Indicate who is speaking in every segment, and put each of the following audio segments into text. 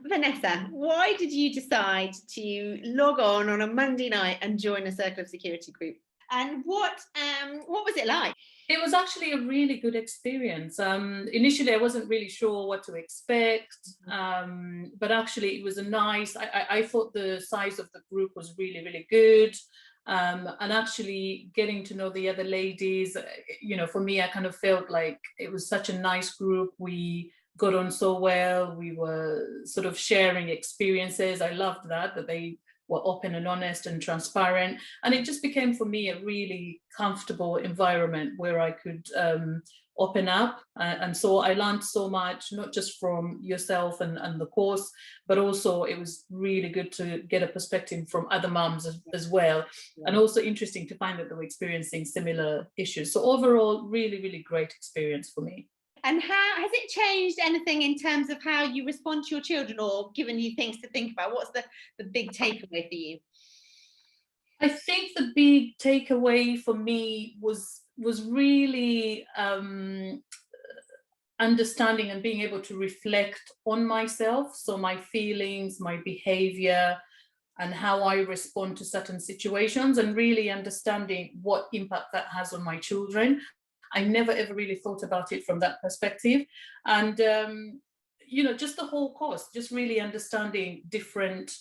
Speaker 1: Vanessa, why did you decide to log on a Monday night and join a Circle of Security group? And what was it like?
Speaker 2: It was actually a really good experience. Initially, I wasn't really sure what to expect, but actually it was a nice, I thought the size of the group was really, really good. And actually getting to know the other ladies, for me, I kind of felt like it was such a nice group. We got on so well. We were sort of sharing experiences. I loved that they were open and honest and transparent. And it just became for me a really comfortable environment where I could open up. And so I learned so much, not just from yourself and the course, but also it was really good to get a perspective from other mums as well. And also interesting to find that they were experiencing similar issues. So overall, really, really great experience for me.
Speaker 1: And how has it changed anything in terms of how you respond to your children, or given you things to think about? What's the big takeaway for you?
Speaker 2: I think the big takeaway for me was really understanding and being able to reflect on myself. So my feelings, my behavior, and how I respond to certain situations, and really understanding what impact that has on my children. I never ever really thought about it from that perspective. And, just the whole course, just really understanding different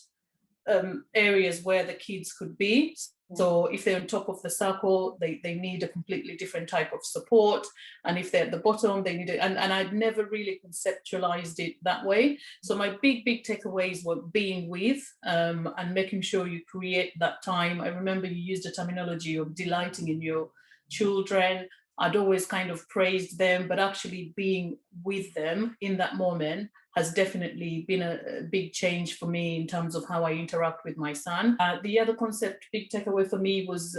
Speaker 2: areas where the kids could be. So if they're on top of the circle, they need a completely different type of support. And if they're at the bottom, they need it. And I'd never really conceptualized it that way. So my big takeaways were being with and making sure you create that time. I remember you used the terminology of delighting in your children. I'd always kind of praised them, but actually being with them in that moment has definitely been a big change for me in terms of how I interact with my son. The other concept, big takeaway for me, was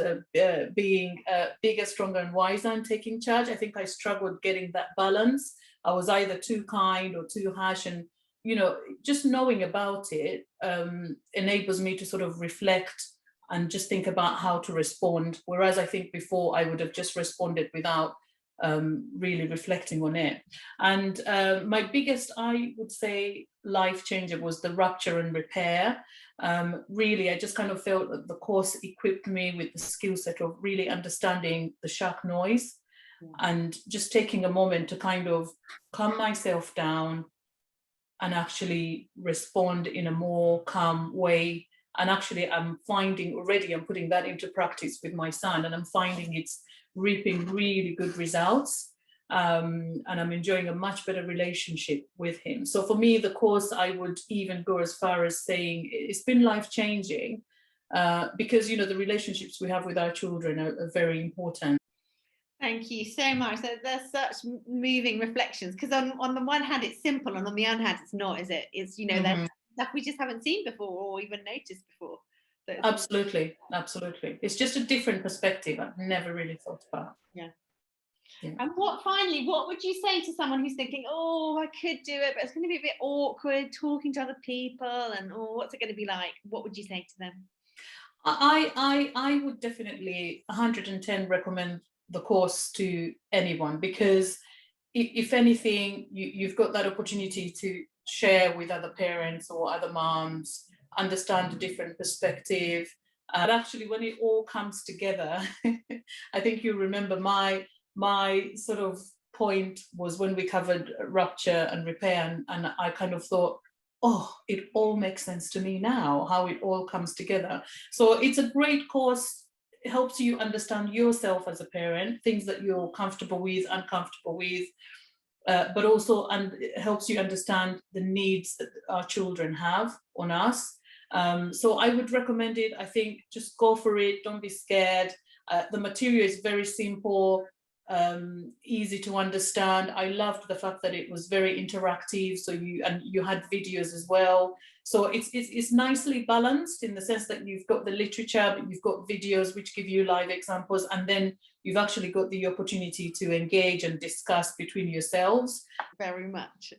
Speaker 2: being bigger, stronger, and wiser and taking charge. I think I struggled getting that balance. I was either too kind or too harsh, and just knowing about it enables me to sort of reflect and just think about how to respond. Whereas I think before I would have just responded without really reflecting on it. And my biggest, I would say, life changer was the rupture and repair. Really, I just kind of felt that the course equipped me with the skill set of really understanding the shark noise and just taking a moment to kind of calm myself down and actually respond in a more calm way. And actually, I'm putting that into practice with my son, and I'm finding it's reaping really good results. And I'm enjoying a much better relationship with him. So for me, the course, I would even go as far as saying it's been life-changing because, the relationships we have with our children are very important.
Speaker 1: Thank you so much. There's such moving reflections, because on the one hand it's simple, and on the other hand it's not, is it? It's there's stuff we just haven't seen before or even noticed before. So
Speaker 2: absolutely. It's just a different perspective I've never really thought about.
Speaker 1: Yeah. And what would you say to someone who's thinking, oh, I could do it, but it's going to be a bit awkward talking to other people, and what's it going to be like? What would you say to them?
Speaker 2: I would definitely 110 recommend the course to anyone, because if anything, you've got that opportunity to share with other parents or other moms, understand a different perspective. And actually, when it all comes together, I think you remember my sort of point was when we covered rupture and repair, and I kind of thought, oh, it all makes sense to me now, how it all comes together. So it's a great course. It helps you understand yourself as a parent, things that you're comfortable with, uncomfortable with, but also it helps you understand the needs that our children have on us. So I would recommend it. I think just go for it. Don't be scared. The material is very simple, easy to understand. I loved the fact that it was very interactive. So you had videos as well. So it's nicely balanced in the sense that you've got the literature, but you've got videos which give you live examples, and then you've actually got the opportunity to engage and discuss between yourselves.
Speaker 1: Very much.